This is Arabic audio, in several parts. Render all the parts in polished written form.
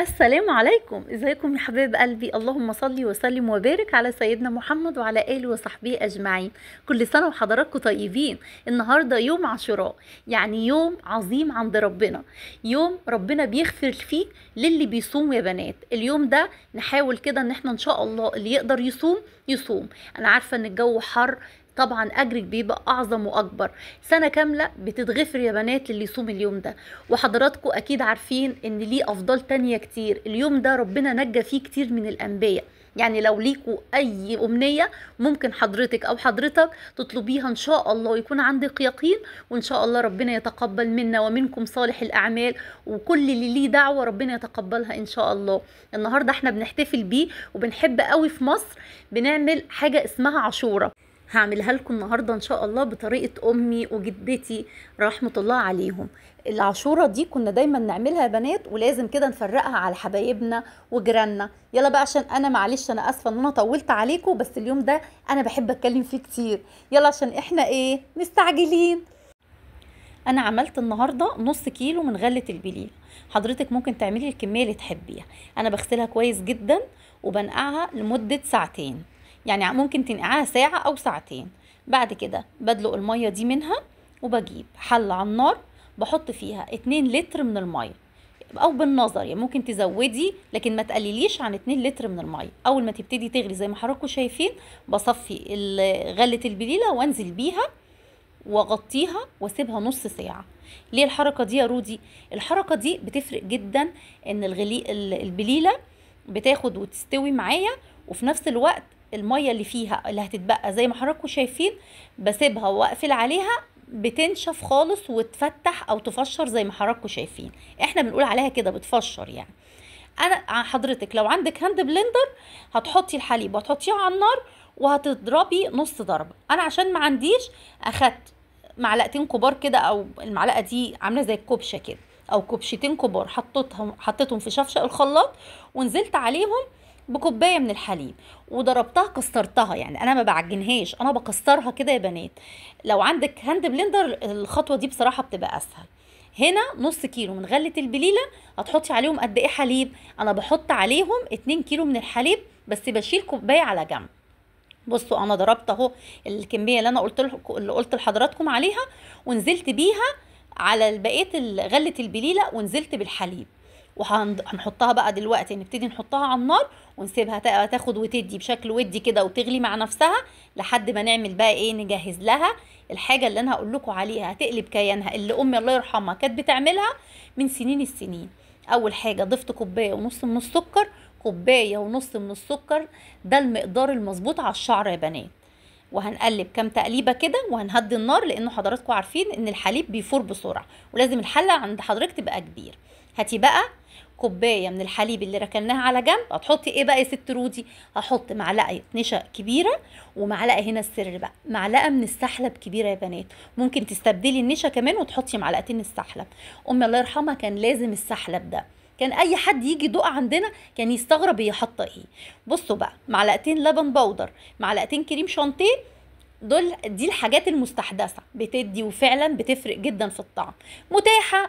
السلام عليكم، ازيكم يا حبايب قلبي؟ اللهم صل وسلم وبارك على سيدنا محمد وعلى اله وصحبه اجمعين. كل سنه وحضراتكم طيبين. النهارده يوم عاشوراء، يعني يوم عظيم عند ربنا، يوم ربنا بيغفر فيه للي بيصوم يا بنات. اليوم ده نحاول كده ان احنا ان شاء الله اللي يقدر يصوم يصوم. انا عارفه ان الجو حر، طبعا اجرك بيبقى اعظم واكبر. سنه كامله بتتغفر يا بنات للي يصوم اليوم ده. وحضراتكم اكيد عارفين ان ليه افضال تانية كتير. اليوم ده ربنا نجى فيه كتير من الانبياء. يعني لو ليكوا اي امنية ممكن حضرتك او حضرتك تطلبيها ان شاء الله، ويكون عندك يقين، وان شاء الله ربنا يتقبل منا ومنكم صالح الاعمال، وكل اللي ليه دعوة ربنا يتقبلها ان شاء الله. النهاردة احنا بنحتفل بيه، وبنحب قوي في مصر بنعمل حاجة اسمها عاشورة. هعملها لكم النهارده ان شاء الله بطريقه امي وجدتي رحمه الله عليهم. العاشوره دي كنا دايما نعملها يا بنات، ولازم كده نفرقها على حبايبنا وجيراننا. يلا بقى، عشان انا معلش انا اسفه ان انا طولت عليكم، بس اليوم ده انا بحب اتكلم فيه كتير. يلا عشان احنا مستعجلين. انا عملت النهارده نص كيلو من غله البليله. حضرتك ممكن تعملي الكميه اللي تحبيها. انا بغسلها كويس جدا وبنقعها لمده ساعتين، يعني ممكن تنقعها ساعه او ساعتين. بعد كده بدلق الميه دي منها، وبجيب حله على النار بحط فيها 2 لتر من الميه، او بالنظر يعني ممكن تزودي لكن ما تقلليش عن 2 لتر من الميه. اول ما تبتدي تغلي زي ما حضراتكم شايفين، بصفي غله البليله وانزل بيها واغطيها واسيبها نص ساعة. ليه الحركة دي يا رودي؟ الحركة دي بتفرق جدا، ان البليلة بتاخد وتستوي معايا، وفي نفس الوقت المية اللي فيها اللي هتتبقى زي ما حضراتكم شايفين بسيبها واقفل عليها، بتنشف خالص وتفتح او تفشر زي ما حضراتكم شايفين. احنا بنقول عليها كده بتفشر يعني. انا حضرتك لو عندك هاند بلندر هتحطي الحليب وهتحطيه على النار وهتضربي نص ضربه. انا عشان ما عنديش اخدت معلقتين كبار كده، او المعلقه دي عامله زي الكبشه كده، او كبشتين كبار، حطيتهم في شفشق الخلاط، ونزلت عليهم بكوبايه من الحليب وضربتها كسرتها. يعني انا ما بعجنهاش، انا بكسرها كده يا بنات. لو عندك هاند بلندر الخطوه دي بصراحه بتبقى اسهل. هنا نص كيلو من غلة البليلة هتحطي عليهم قد ايه حليب؟ انا بحط عليهم 2 كيلو من الحليب، بس بشيل كوباية على جنب. بصوا انا ضربت اهو الكمية اللي انا قلت لحضراتكم عليها، ونزلت بيها على بقية غلة البليلة، ونزلت بالحليب. وهنحطها بقى دلوقتي، نبتدي نحطها على النار ونسيبها تاخد وتدي بشكل ودي كده وتغلي مع نفسها، لحد ما نعمل بقى نجهز لها الحاجه اللي انا هقول لكم عليها هتقلب كيانها، اللي امي الله يرحمها كانت بتعملها من سنين السنين. اول حاجه ضفت كوبايه ونص من السكر. كوبايه ونص من السكر ده المقدار المظبوط على الشعر يا بنات. وهنقلب كام تقليبه كده وهنهدي النار، لانه حضراتكم عارفين ان الحليب بيفور بسرعه، ولازم الحله عند حضرتك تبقى كبير. هاتي بقى كوبايه من الحليب اللي ركناها على جنب. هتحطي ايه بقى يا ست رودي؟ هحط معلقه نشا كبيره، ومعلقه هنا السر بقى، معلقه من السحلب كبيره يا بنات. ممكن تستبدلي النشا كمان وتحطي معلقتين السحلب. امي الله يرحمها كان لازم السحلب ده، كان اي حد يجي يدوق عندنا كان يستغرب هي حاطه ايه. بصوا بقى، معلقتين لبن بودر، معلقتين كريم شانتيه، دي الحاجات المستحدثة بتدي وفعلا بتفرق جدا في الطعم.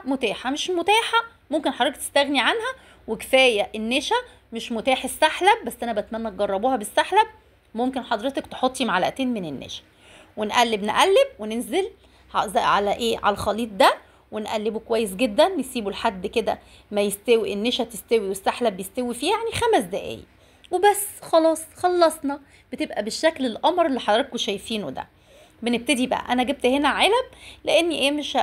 متاحة مش متاحة ممكن حضرتك تستغني عنها، وكفاية النشا. مش متاح السحلب، بس انا بتمنى تجربوها بالسحلب. ممكن حضرتك تحطي معلقتين من النشا، نقلب وننزل على على الخليط ده، ونقلبه كويس جدا. نسيبه لحد كده ما يستوي، النشا تستوي والسحلب بيستوي فيه يعني 5 دقايق وبس. خلاص خلصنا. بتبقى بالشكل القمر اللي حضراتكم شايفينه ده. بنبتدي بقى، انا جبت هنا علب لاني مش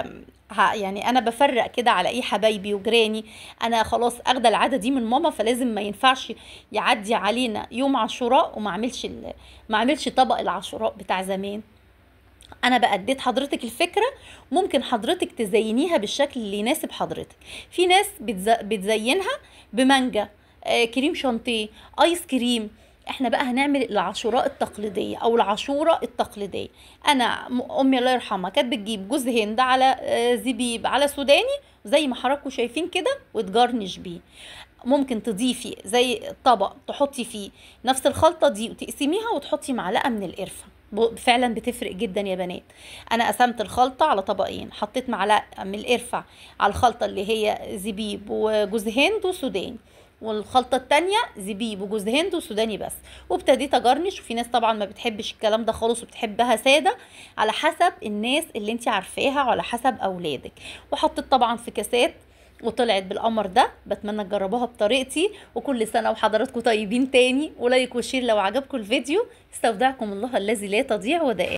يعني انا بفرق كده على حبايبي وجيراني. انا خلاص اخده العاده دي من ماما، فلازم ما ينفعش يعدي علينا يوم عاشوراء وما اعملش ما اعملش طبق العاشوراء بتاع زمان. انا بقى اديت حضرتك الفكره، ممكن حضرتك تزينيها بالشكل اللي يناسب حضرتك. في ناس بتزينها بمانجا، كريم شانتيه، ايس كريم. احنا بقى هنعمل العاشوراء التقليديه او العاشوره التقليديه. انا امي الله يرحمها كانت بتجيب جوز هند على زبيب على سوداني زي ما حضراتكم شايفين كده، وتجرنش بيه. ممكن تضيفي زي طبق تحطي فيه نفس الخلطه دي وتقسميها، وتحطي معلقه من القرفه. فعلا بتفرق جدا يا بنات. انا قسمت الخلطه على طبقين، حطيت معلقه من القرفه على الخلطه اللي هي زبيب وجوز هند وسوداني، والخلطه التانية زبيب وجوز هند وسوداني بس. وابتديت اجرنش، وفي ناس طبعا ما بتحبش الكلام ده خالص وبتحبها ساده، على حسب الناس اللي انت عارفاها وعلى حسب اولادك. وحطيت طبعا في كاسات، وطلعت بالقمر ده. بتمنى تجربوها بطريقتي، وكل سنة وحضراتكم طيبين تاني. ولايك وشير لو عجبكم الفيديو. استودعكم الله الذي لا تضيع ودائعه.